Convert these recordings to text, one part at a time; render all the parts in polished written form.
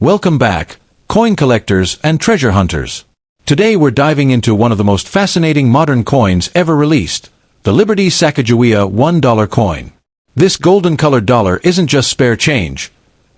Welcome back, coin collectors and treasure hunters. Today we're diving into one of the most fascinating modern coins ever released, the Liberty Sacagawea $1 coin. This golden-colored dollar isn't just spare change.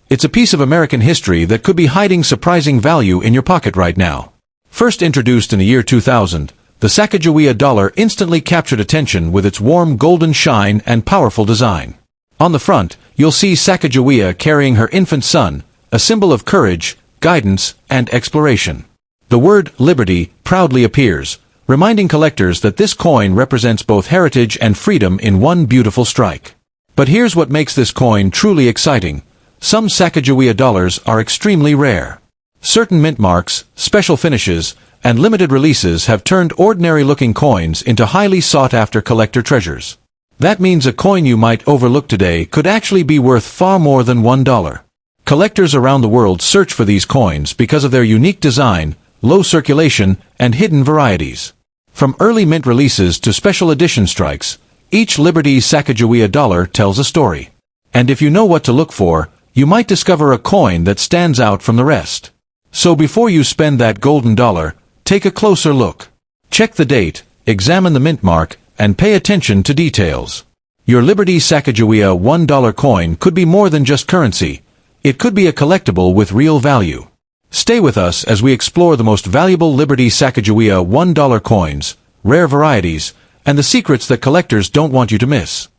It's a piece of American history that could be hiding surprising value in your pocket right now. First introduced in the year 2000, the Sacagawea dollar instantly captured attention with its warm golden shine and powerful design. On the front, you'll see Sacagawea carrying her infant son, a symbol of courage, guidance, and exploration. The word liberty proudly appears, reminding collectors that this coin represents both heritage and freedom in one beautiful strike. But here's what makes this coin truly exciting. Some Sacagawea dollars are extremely rare. Certain mint marks, special finishes, and limited releases have turned ordinary-looking coins into highly sought-after collector treasures. That means a coin you might overlook today could actually be worth far more than $1. Collectors around the world search for these coins because of their unique design, low circulation, and hidden varieties. From early mint releases to special edition strikes, each Liberty Sacagawea dollar tells a story. And if you know what to look for, you might discover a coin that stands out from the rest. So before you spend that golden dollar, take a closer look. Check the date, examine the mint mark, and pay attention to details. Your Liberty Sacagawea $1 coin could be more than just currency. It could be a collectible with real value. Stay with us as we explore the most valuable Liberty Sacagawea $1 coins, rare varieties, and the secrets that collectors don't want you to miss.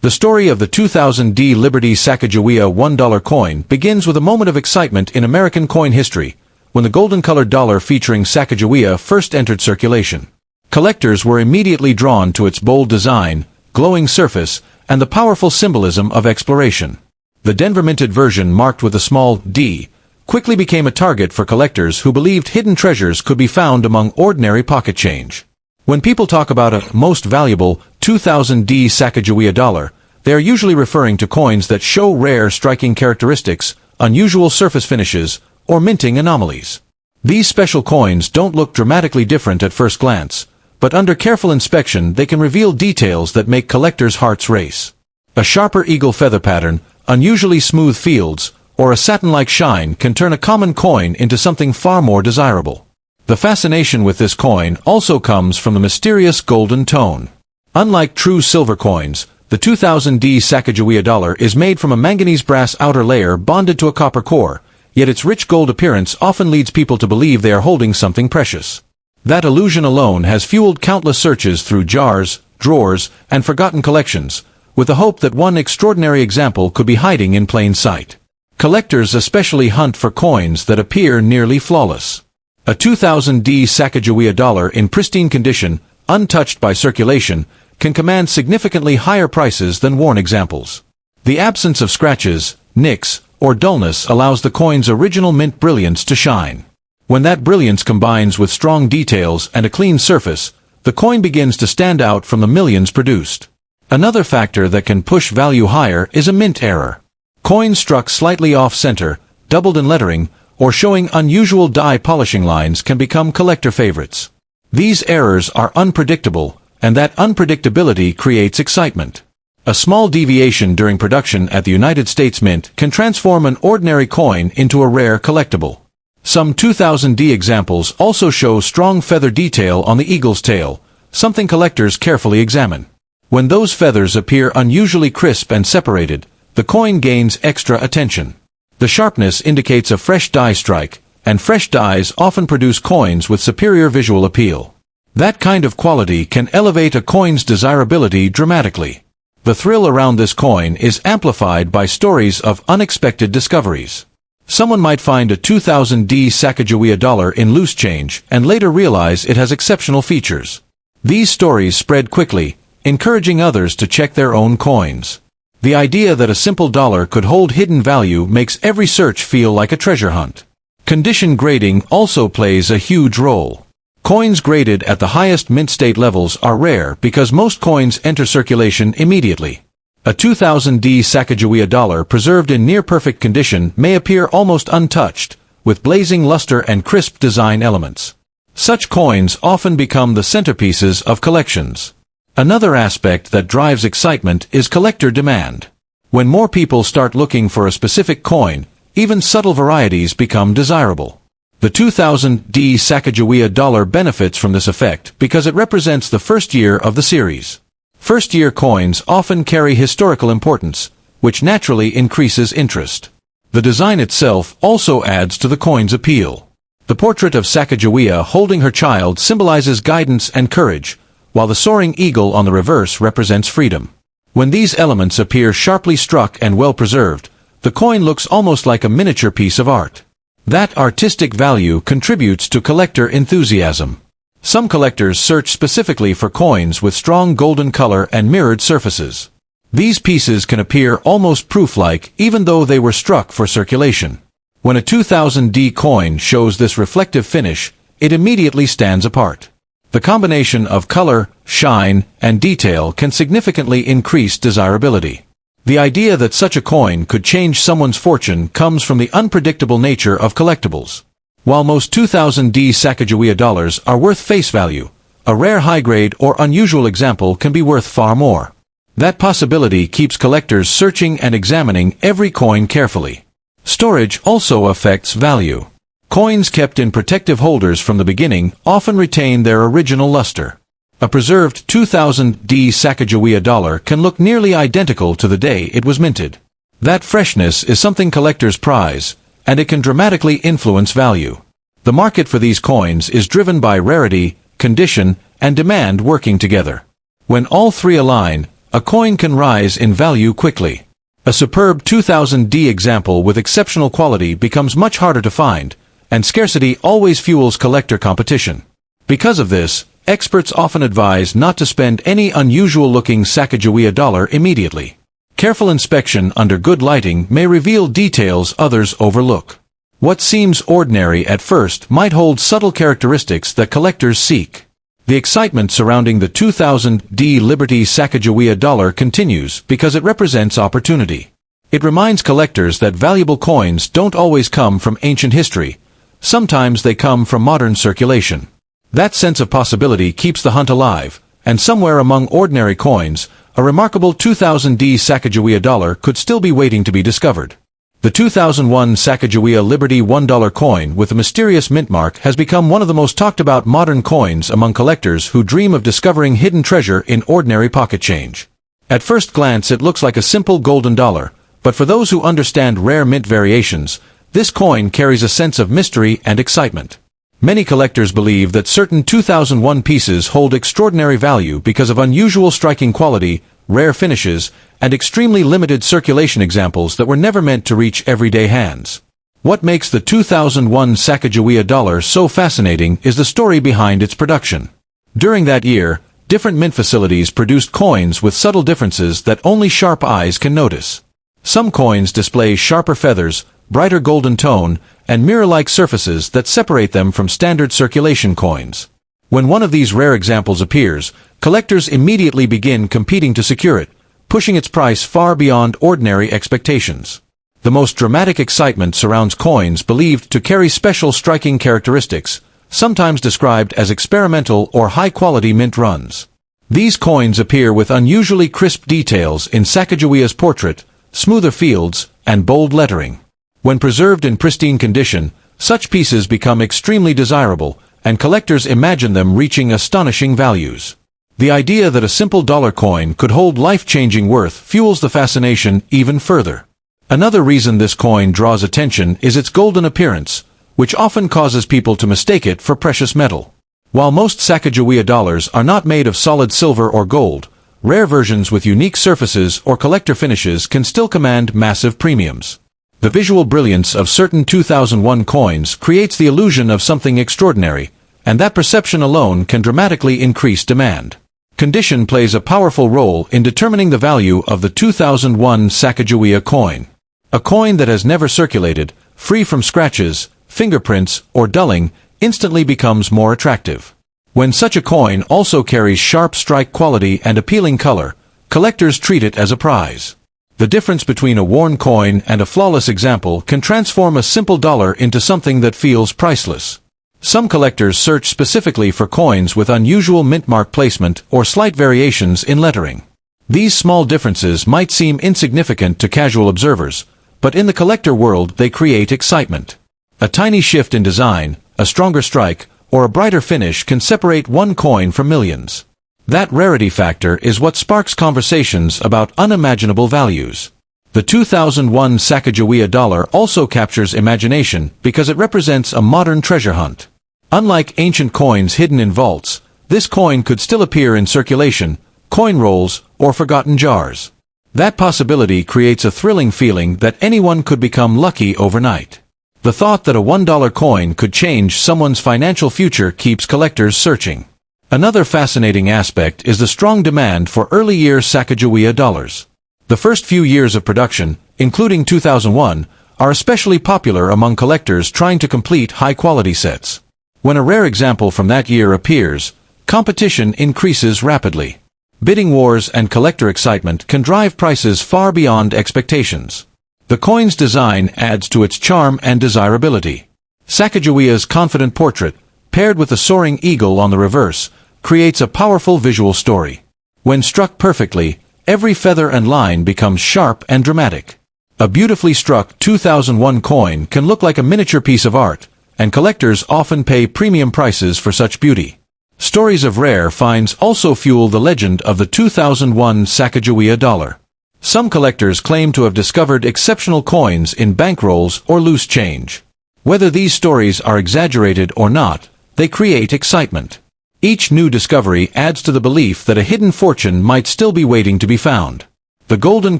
The story of the 2000 Liberty Sacagawea $1 coin begins with a moment of excitement in American coin history, when the golden-colored dollar featuring Sacagawea first entered circulation. Collectors were immediately drawn to its bold design, glowing surface, and the powerful symbolism of exploration. The Denver-minted version marked with a small D quickly became a target for collectors who believed hidden treasures could be found among ordinary pocket change. When people talk about a most valuable 2000 Sacagawea dollar, they are usually referring to coins that show rare striking characteristics, unusual surface finishes, or minting anomalies. These special coins don't look dramatically different at first glance, but under careful inspection they can reveal details that make collectors' hearts race. A sharper eagle feather pattern, unusually smooth fields, or a satin-like shine can turn a common coin into something far more desirable. The fascination with this coin also comes from the mysterious golden tone. Unlike true silver coins, the 2000 Sacagawea dollar is made from a manganese brass outer layer bonded to a copper core, yet its rich gold appearance often leads people to believe they are holding something precious. That illusion alone has fueled countless searches through jars, drawers, and forgotten collections, with the hope that one extraordinary example could be hiding in plain sight. Collectors especially hunt for coins that appear nearly flawless. A 2000 Sacagawea dollar in pristine condition, untouched by circulation, can command significantly higher prices than worn examples. The absence of scratches, nicks, or dullness allows the coin's original mint brilliance to shine. When that brilliance combines with strong details and a clean surface, the coin begins to stand out from the millions produced. Another factor that can push value higher is a mint error. Coins struck slightly off-center, doubled in lettering, or showing unusual die polishing lines can become collector favorites. These errors are unpredictable, and that unpredictability creates excitement. A small deviation during production at the United States Mint can transform an ordinary coin into a rare collectible. Some 2000 examples also show strong feather detail on the eagle's tail, something collectors carefully examine. When those feathers appear unusually crisp and separated, the coin gains extra attention. The sharpness indicates a fresh die strike, and fresh dies often produce coins with superior visual appeal. That kind of quality can elevate a coin's desirability dramatically. The thrill around this coin is amplified by stories of unexpected discoveries. Someone might find a 2000 Sacagawea dollar in loose change and later realize it has exceptional features. These stories spread quickly, encouraging others to check their own coins. The idea that a simple dollar could hold hidden value makes every search feel like a treasure hunt. Condition grading also plays a huge role. Coins graded at the highest mint state levels are rare because most coins enter circulation immediately. A 2000 Sacagawea dollar preserved in near-perfect condition may appear almost untouched, with blazing luster and crisp design elements. Such coins often become the centerpieces of collections. Another aspect that drives excitement is collector demand. When more people start looking for a specific coin, even subtle varieties become desirable. The 2000 Sacagawea dollar benefits from this effect because it represents the first year of the series. First-year coins often carry historical importance, which naturally increases interest. The design itself also adds to the coin's appeal. The portrait of Sacagawea holding her child symbolizes guidance and courage, while the soaring eagle on the reverse represents freedom. When these elements appear sharply struck and well-preserved, the coin looks almost like a miniature piece of art. That artistic value contributes to collector enthusiasm. Some collectors search specifically for coins with strong golden color and mirrored surfaces. These pieces can appear almost proof-like even though they were struck for circulation. When a 2000 coin shows this reflective finish, it immediately stands apart. The combination of color, shine, and detail can significantly increase desirability. The idea that such a coin could change someone's fortune comes from the unpredictable nature of collectibles. While most 2000 Sacagawea dollars are worth face value, a rare high-grade or unusual example can be worth far more. That possibility keeps collectors searching and examining every coin carefully. Storage also affects value. Coins kept in protective holders from the beginning often retain their original luster. A preserved 2000 Sacagawea dollar can look nearly identical to the day it was minted. That freshness is something collectors prize, and it can dramatically influence value. The market for these coins is driven by rarity, condition, and demand working together. When all three align, a coin can rise in value quickly. A superb 2000 example with exceptional quality becomes much harder to find, and scarcity always fuels collector competition. Because of this, experts often advise not to spend any unusual-looking Sacagawea dollar immediately. Careful inspection under good lighting may reveal details others overlook. What seems ordinary at first might hold subtle characteristics that collectors seek. The excitement surrounding the 2000 Liberty Sacagawea dollar continues because it represents opportunity. It reminds collectors that valuable coins don't always come from ancient history. Sometimes they come from modern circulation. That sense of possibility keeps the hunt alive, and somewhere among ordinary coins, a remarkable 2000 Sacagawea dollar could still be waiting to be discovered. The 2001 Sacagawea Liberty $1 coin with a mysterious mint mark has become one of the most talked about modern coins among collectors who dream of discovering hidden treasure in ordinary pocket change. At first glance it looks like a simple golden dollar, but for those who understand rare mint variations, this coin carries a sense of mystery and excitement. Many collectors believe that certain 2001 pieces hold extraordinary value because of unusual striking quality, rare finishes, and extremely limited circulation examples that were never meant to reach everyday hands. What makes the 2001 Sacagawea dollar so fascinating is the story behind its production. During that year, different mint facilities produced coins with subtle differences that only sharp eyes can notice. Some coins display sharper feathers, brighter golden tone, and mirror-like surfaces that separate them from standard circulation coins. When one of these rare examples appears, collectors immediately begin competing to secure it, pushing its price far beyond ordinary expectations. The most dramatic excitement surrounds coins believed to carry special striking characteristics, sometimes described as experimental or high-quality mint runs. These coins appear with unusually crisp details in Sacagawea's portrait, smoother fields, and bold lettering. When preserved in pristine condition, such pieces become extremely desirable, and collectors imagine them reaching astonishing values. The idea that a simple dollar coin could hold life-changing worth fuels the fascination even further. Another reason this coin draws attention is its golden appearance, which often causes people to mistake it for precious metal. While most Sacagawea dollars are not made of solid silver or gold, rare versions with unique surfaces or collector finishes can still command massive premiums. The visual brilliance of certain 2001 coins creates the illusion of something extraordinary, and that perception alone can dramatically increase demand. Condition plays a powerful role in determining the value of the 2001 Sacagawea coin. A coin that has never circulated, free from scratches, fingerprints, or dulling, instantly becomes more attractive. When such a coin also carries sharp strike quality and appealing color, collectors treat it as a prize. The difference between a worn coin and a flawless example can transform a simple dollar into something that feels priceless. Some collectors search specifically for coins with unusual mint mark placement or slight variations in lettering. These small differences might seem insignificant to casual observers, But in the collector world they create excitement. A tiny shift in design, a stronger strike, or a brighter finish can separate one coin from millions. That rarity factor is what sparks conversations about unimaginable values. The 2001 Sacagawea dollar also captures imagination because it represents a modern treasure hunt. Unlike ancient coins hidden in vaults, this coin could still appear in circulation, coin rolls, or forgotten jars. That possibility creates a thrilling feeling that anyone could become lucky overnight. The thought that a $1 coin could change someone's financial future keeps collectors searching. Another fascinating aspect is the strong demand for early-year Sacagawea dollars. The first few years of production, including 2001, are especially popular among collectors trying to complete high-quality sets. When a rare example from that year appears, competition increases rapidly. Bidding wars and collector excitement can drive prices far beyond expectations. The coin's design adds to its charm and desirability. Sacagawea's confident portrait, paired with a soaring eagle on the reverse, creates a powerful visual story. When struck perfectly, every feather and line becomes sharp and dramatic. A beautifully struck 2001 coin can look like a miniature piece of art, and collectors often pay premium prices for such beauty. Stories of rare finds also fuel the legend of the 2001 Sacagawea dollar. Some collectors claim to have discovered exceptional coins in bankrolls or loose change. Whether these stories are exaggerated or not, they create excitement. Each new discovery adds to the belief that a hidden fortune might still be waiting to be found. The golden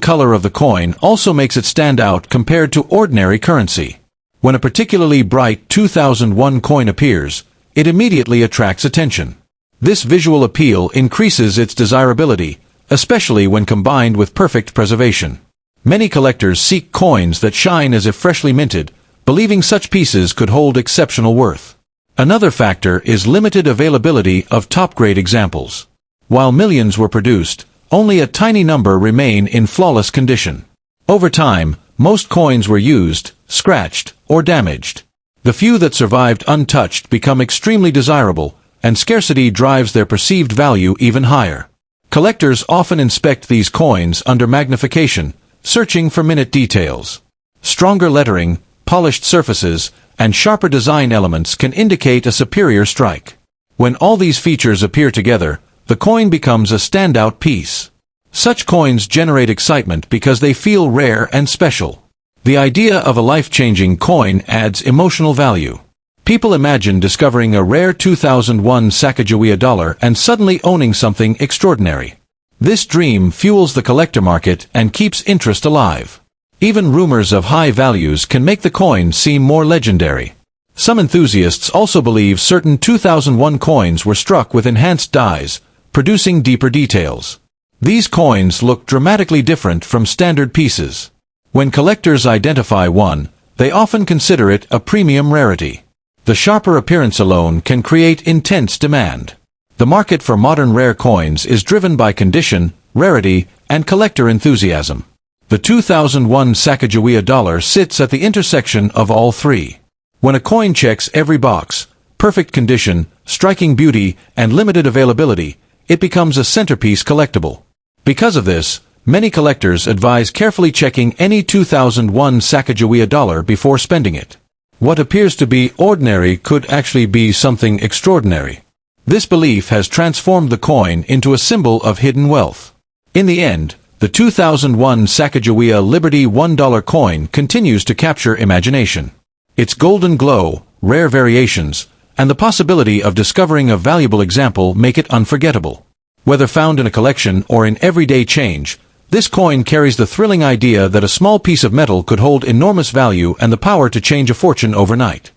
color of the coin also makes it stand out compared to ordinary currency. When a particularly bright 2001 coin appears, it immediately attracts attention. This visual appeal increases its desirability, especially when combined with perfect preservation. Many collectors seek coins that shine as if freshly minted, believing such pieces could hold exceptional worth. Another factor is limited availability of top-grade examples. While millions were produced, only a tiny number remain in flawless condition. Over time, most coins were used, scratched, or damaged. The few that survived untouched become extremely desirable, and scarcity drives their perceived value even higher. Collectors often inspect these coins under magnification, searching for minute details. Stronger lettering, polished surfaces, and sharper design elements can indicate a superior strike. When all these features appear together, the coin becomes a standout piece. Such coins generate excitement because they feel rare and special. The idea of a life-changing coin adds emotional value. People imagine discovering a rare 2001 Sacagawea dollar and suddenly owning something extraordinary. This dream fuels the collector market and keeps interest alive. Even rumors of high values can make the coin seem more legendary. Some enthusiasts also believe certain 2001 coins were struck with enhanced dyes, producing deeper details. These coins look dramatically different from standard pieces. When collectors identify one, they often consider it a premium rarity. The sharper appearance alone can create intense demand. The market for modern rare coins is driven by condition, rarity, and collector enthusiasm. The 2001 Sacagawea dollar sits at the intersection of all three. When a coin checks every box, perfect condition, striking beauty, and limited availability, it becomes a centerpiece collectible. Because of this, many collectors advise carefully checking any 2001 Sacagawea dollar before spending it. What appears to be ordinary could actually be something extraordinary. This belief has transformed the coin into a symbol of hidden wealth. In the end, the 2001 Sacagawea Liberty $1 coin continues to capture imagination. Its golden glow, rare variations, and the possibility of discovering a valuable example make it unforgettable. Whether found in a collection or in everyday change, this coin carries the thrilling idea that a small piece of metal could hold enormous value and the power to change a fortune overnight.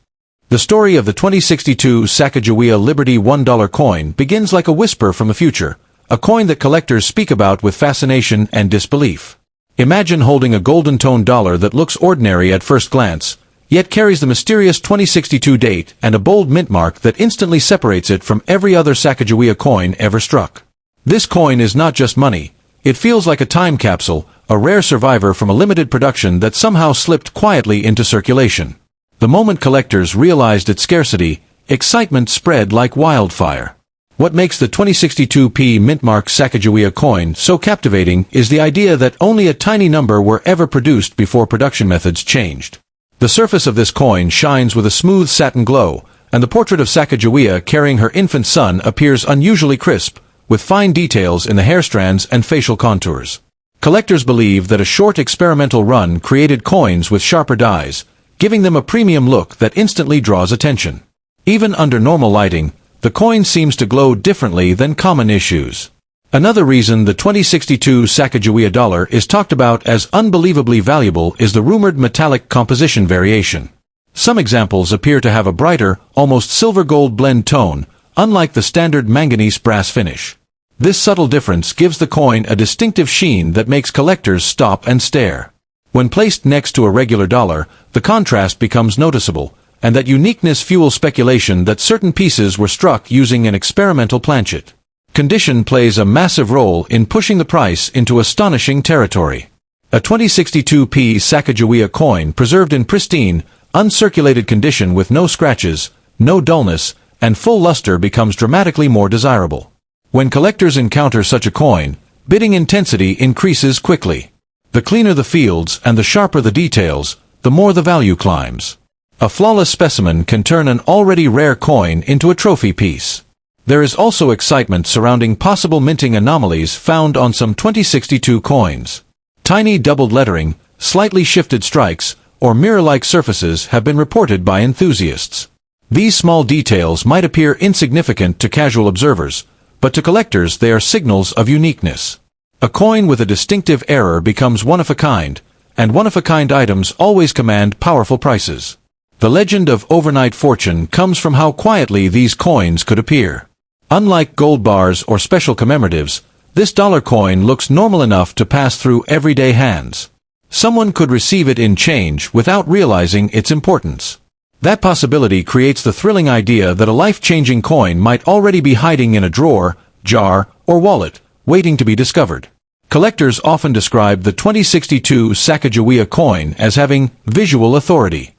The story of the 2062 Sacagawea Liberty $1 coin begins like a whisper from the future, a coin that collectors speak about with fascination and disbelief. Imagine holding a golden-toned dollar that looks ordinary at first glance, yet carries the mysterious 2062 date and a bold mint mark that instantly separates it from every other Sacagawea coin ever struck. This coin is not just money. It feels like a time capsule, a rare survivor from a limited production that somehow slipped quietly into circulation. The moment collectors realized its scarcity, excitement spread like wildfire. What makes the 2062p Mintmark Sacagawea coin so captivating is the idea that only a tiny number were ever produced before production methods changed. The surface of this coin shines with a smooth satin glow, and the portrait of Sacagawea carrying her infant son appears unusually crisp, with fine details in the hair strands and facial contours. Collectors believe that a short experimental run created coins with sharper dies, giving them a premium look that instantly draws attention. Even under normal lighting, the coin seems to glow differently than common issues. Another reason the 2062 Sacagawea dollar is talked about as unbelievably valuable is the rumored metallic composition variation. Some examples appear to have a brighter, almost silver-gold blend tone, unlike the standard manganese brass finish. This subtle difference gives the coin a distinctive sheen that makes collectors stop and stare. When placed next to a regular dollar, the contrast becomes noticeable, and that uniqueness fuels speculation that certain pieces were struck using an experimental planchet. Condition plays a massive role in pushing the price into astonishing territory. A 2062p Sacagawea coin preserved in pristine, uncirculated condition with no scratches, no dullness, and full luster becomes dramatically more desirable. When collectors encounter such a coin, bidding intensity increases quickly. The cleaner the fields and the sharper the details, the more the value climbs. A flawless specimen can turn an already rare coin into a trophy piece. There is also excitement surrounding possible minting anomalies found on some 2062 coins. Tiny doubled lettering, slightly shifted strikes, or mirror-like surfaces have been reported by enthusiasts. These small details might appear insignificant to casual observers, but to collectors they are signals of uniqueness. A coin with a distinctive error becomes one-of-a-kind, and one-of-a-kind items always command powerful prices. The legend of overnight fortune comes from how quietly these coins could appear. Unlike gold bars or special commemoratives, this dollar coin looks normal enough to pass through everyday hands. Someone could receive it in change without realizing its importance. That possibility creates the thrilling idea that a life-changing coin might already be hiding in a drawer, jar, or wallet, waiting to be discovered. Collectors often describe the 2062 Sacagawea coin as having visual authority.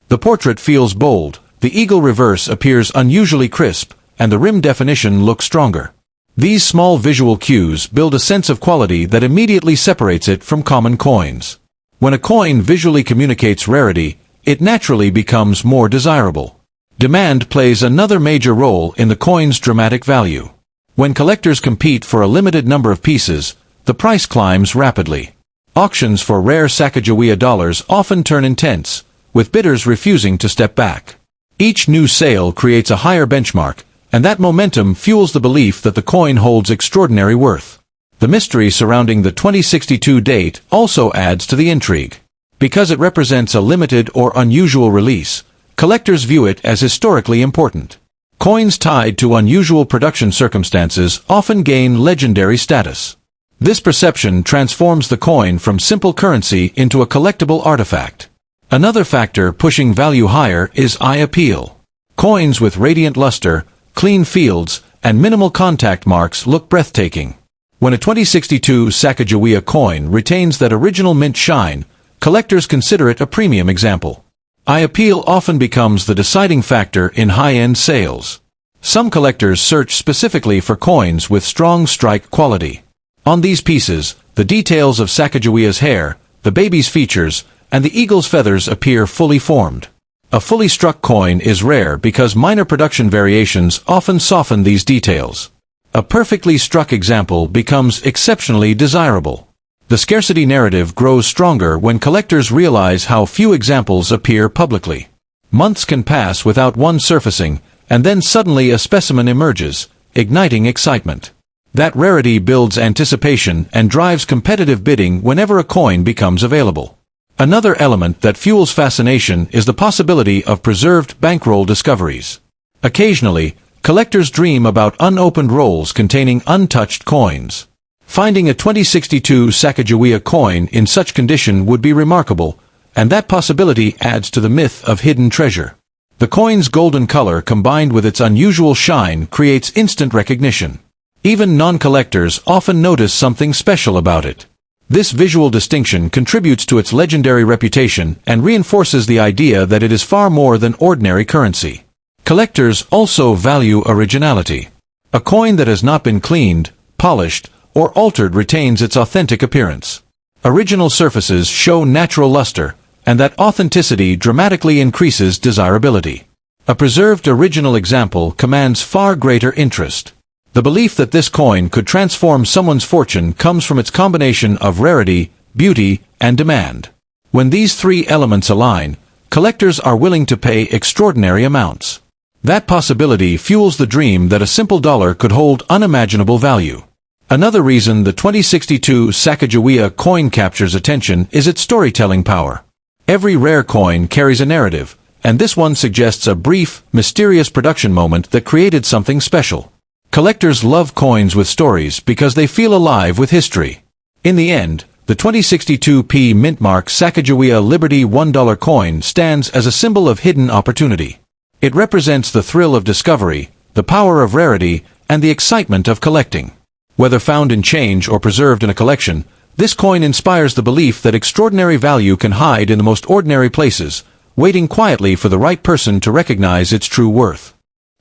The portrait feels bold, the eagle reverse appears unusually crisp, and the rim definition looks stronger. These small visual cues build a sense of quality that immediately separates it from common coins. When a coin visually communicates rarity, it naturally becomes more desirable. Demand plays another major role in the coin's dramatic value. When collectors compete for a limited number of pieces, the price climbs rapidly. Auctions for rare Sacagawea dollars often turn intense, with bidders refusing to step back. Each new sale creates a higher benchmark, and that momentum fuels the belief that the coin holds extraordinary worth. The mystery surrounding the 2062 date also adds to the intrigue. Because it represents a limited or unusual release, collectors view it as historically important. Coins tied to unusual production circumstances often gain legendary status. This perception transforms the coin from simple currency into a collectible artifact. Another factor pushing value higher is eye appeal. Coins with radiant luster, clean fields, and minimal contact marks look breathtaking. When a 2062 Sacagawea coin retains that original mint shine, collectors consider it a premium example. Eye appeal often becomes the deciding factor in high-end sales. Some collectors search specifically for coins with strong strike quality. On these pieces, the details of Sacagawea's hair, the baby's features, and the eagle's feathers appear fully formed. A fully struck coin is rare because minor production variations often soften these details. A perfectly struck example becomes exceptionally desirable. The scarcity narrative grows stronger when collectors realize how few examples appear publicly. Months can pass without one surfacing, and then suddenly a specimen emerges, igniting excitement. That rarity builds anticipation and drives competitive bidding whenever a coin becomes available. Another element that fuels fascination is the possibility of preserved bankroll discoveries. Occasionally, collectors dream about unopened rolls containing untouched coins. Finding a 2062 Sacagawea coin in such condition would be remarkable, and that possibility adds to the myth of hidden treasure. The coin's golden color combined with its unusual shine creates instant recognition. Even non-collectors often notice something special about it. This visual distinction contributes to its legendary reputation and reinforces the idea that it is far more than ordinary currency. Collectors also value originality. A coin that has not been cleaned, polished, or altered retains its authentic appearance. Original surfaces show natural luster, and that authenticity dramatically increases desirability. A preserved original example commands far greater interest. The belief that this coin could transform someone's fortune comes from its combination of rarity, beauty, and demand. When these three elements align, collectors are willing to pay extraordinary amounts. That possibility fuels the dream that a simple dollar could hold unimaginable value. Another reason the 2062 Sacagawea coin captures attention is its storytelling power. Every rare coin carries a narrative, and this one suggests a brief, mysterious production moment that created something special. Collectors love coins with stories because they feel alive with history. In the end, the 2062p Mintmark Sacagawea Liberty $1 coin stands as a symbol of hidden opportunity. It represents the thrill of discovery, the power of rarity, and the excitement of collecting. Whether found in change or preserved in a collection, this coin inspires the belief that extraordinary value can hide in the most ordinary places, waiting quietly for the right person to recognize its true worth.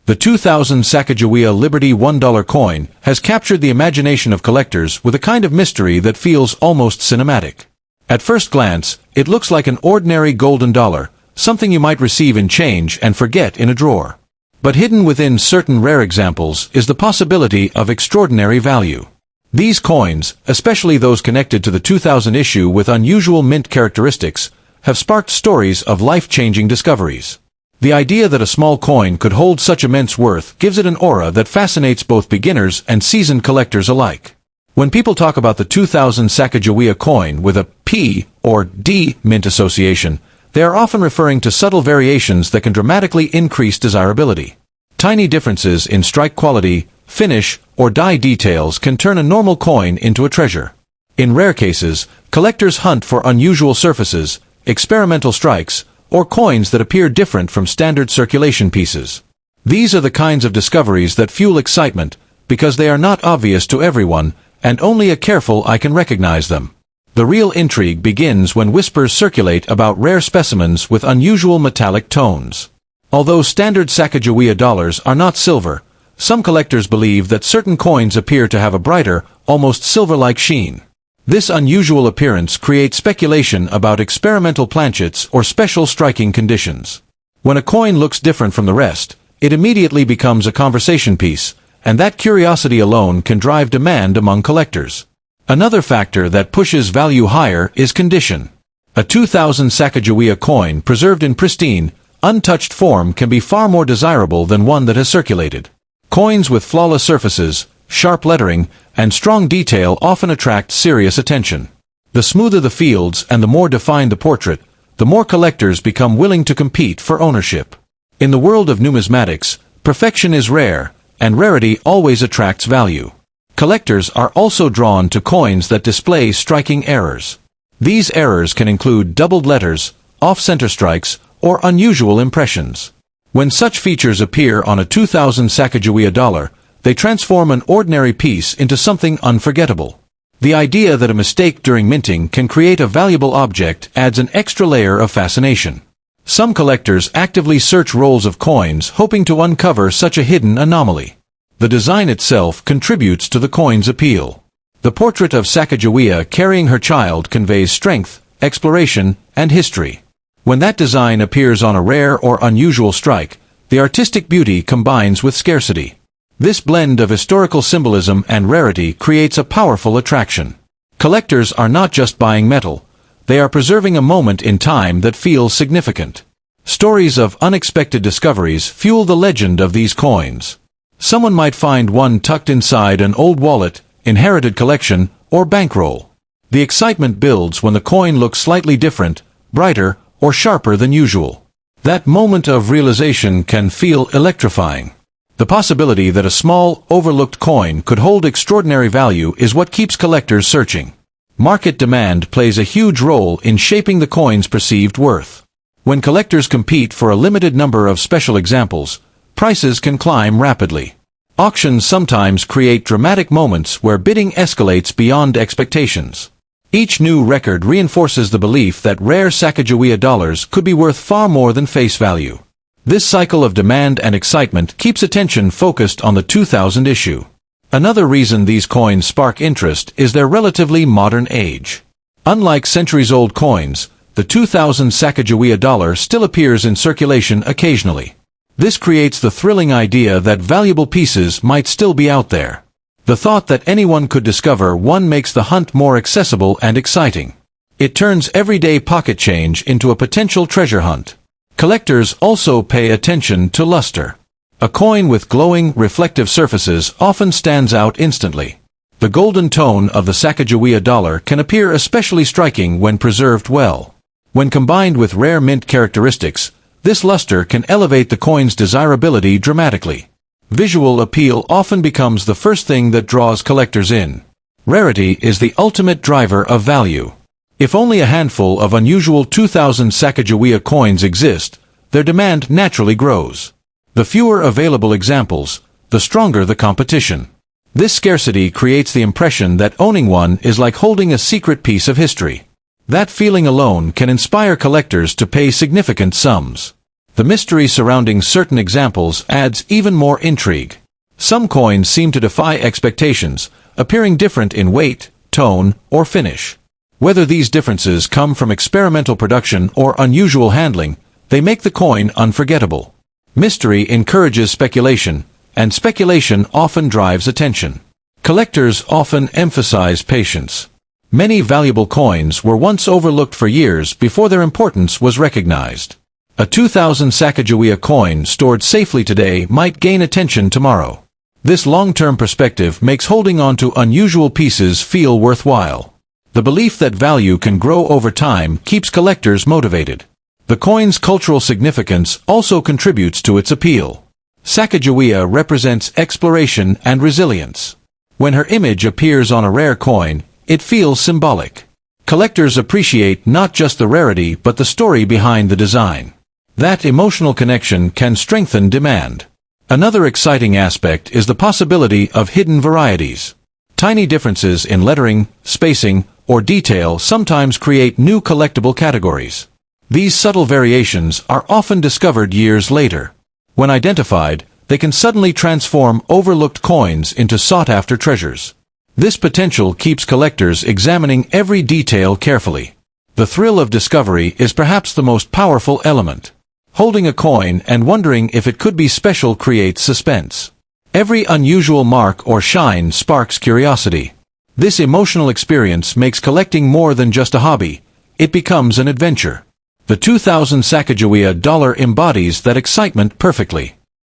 The 2000 Sacagawea Liberty $1 coin has captured the imagination of collectors with a kind of mystery that feels almost cinematic. At first glance, it looks like an ordinary golden dollar, something you might receive in change and forget in a drawer. But hidden within certain rare examples is the possibility of extraordinary value. These coins, especially those connected to the 2000 issue with unusual mint characteristics, have sparked stories of life-changing discoveries. The idea that a small coin could hold such immense worth gives it an aura that fascinates both beginners and seasoned collectors alike. When people talk about the 2000 Sacagawea coin with a P or D mint association, they are often referring to subtle variations that can dramatically increase desirability. Tiny differences in strike quality, finish, or die details can turn a normal coin into a treasure. In rare cases, collectors hunt for unusual surfaces, experimental strikes, or coins that appear different from standard circulation pieces. These are the kinds of discoveries that fuel excitement, because they are not obvious to everyone, and only a careful eye can recognize them. The real intrigue begins when whispers circulate about rare specimens with unusual metallic tones. Although standard Sacagawea dollars are not silver, some collectors believe that certain coins appear to have a brighter, almost silver-like sheen. This unusual appearance creates speculation about experimental planchets or special striking conditions. When a coin looks different from the rest, it immediately becomes a conversation piece, and that curiosity alone can drive demand among collectors. Another factor that pushes value higher is condition. A 2000 Sacagawea coin preserved in pristine, untouched form can be far more desirable than one that has circulated. Coins with flawless surfaces, sharp lettering, and strong detail often attract serious attention. The smoother the fields and the more defined the portrait, the more collectors become willing to compete for ownership. In the world of numismatics, perfection is rare, and rarity always attracts value. Collectors are also drawn to coins that display striking errors. These errors can include doubled letters, off-center strikes, or unusual impressions. When such features appear on a 2000 Sacagawea dollar, they transform an ordinary piece into something unforgettable. The idea that a mistake during minting can create a valuable object adds an extra layer of fascination. Some collectors actively search rolls of coins hoping to uncover such a hidden anomaly. The design itself contributes to the coin's appeal. The portrait of Sacagawea carrying her child conveys strength, exploration, and history. When that design appears on a rare or unusual strike, the artistic beauty combines with scarcity. This blend of historical symbolism and rarity creates a powerful attraction. Collectors are not just buying metal, they are preserving a moment in time that feels significant. Stories of unexpected discoveries fuel the legend of these coins. Someone might find one tucked inside an old wallet, inherited collection, or bankroll. The excitement builds when the coin looks slightly different, brighter, or sharper than usual. That moment of realization can feel electrifying. The possibility that a small, overlooked coin could hold extraordinary value is what keeps collectors searching. Market demand plays a huge role in shaping the coin's perceived worth. When collectors compete for a limited number of special examples, prices can climb rapidly. Auctions sometimes create dramatic moments where bidding escalates beyond expectations. Each new record reinforces the belief that rare Sacagawea dollars could be worth far more than face value. This cycle of demand and excitement keeps attention focused on the 2000 issue. Another reason these coins spark interest is their relatively modern age. Unlike centuries-old coins, the 2000 Sacagawea dollar still appears in circulation occasionally. This creates the thrilling idea that valuable pieces might still be out there. The thought that anyone could discover one makes the hunt more accessible and exciting. It turns everyday pocket change into a potential treasure hunt. Collectors also pay attention to luster. A coin with glowing, reflective surfaces often stands out instantly. The golden tone of the Sacagawea dollar can appear especially striking when preserved well. When combined with rare mint characteristics, this luster can elevate the coin's desirability dramatically. Visual appeal often becomes the first thing that draws collectors in. Rarity is the ultimate driver of value. If only a handful of unusual 2000 Sacagawea coins exist, their demand naturally grows. The fewer available examples, the stronger the competition. This scarcity creates the impression that owning one is like holding a secret piece of history. That feeling alone can inspire collectors to pay significant sums. The mystery surrounding certain examples adds even more intrigue. Some coins seem to defy expectations, appearing different in weight, tone, or finish. Whether these differences come from experimental production or unusual handling, they make the coin unforgettable. Mystery encourages speculation, and speculation often drives attention. Collectors often emphasize patience. Many valuable coins were once overlooked for years before their importance was recognized. A 2000 Sacagawea coin stored safely today might gain attention tomorrow. This long-term perspective makes holding on to unusual pieces feel worthwhile. The belief that value can grow over time keeps collectors motivated. The coin's cultural significance also contributes to its appeal. Sacagawea represents exploration and resilience. When her image appears on a rare coin, it feels symbolic. Collectors appreciate not just the rarity but the story behind the design. That emotional connection can strengthen demand. Another exciting aspect is the possibility of hidden varieties. Tiny differences in lettering, spacing, or detail sometimes create new collectible categories. These subtle variations are often discovered years later. When identified, they can suddenly transform overlooked coins into sought-after treasures. This potential keeps collectors examining every detail carefully. The thrill of discovery is perhaps the most powerful element. Holding a coin and wondering if it could be special creates suspense. Every unusual mark or shine sparks curiosity. This emotional experience makes collecting more than just a hobby. It becomes an adventure. The 2000 Sacagawea dollar embodies that excitement perfectly.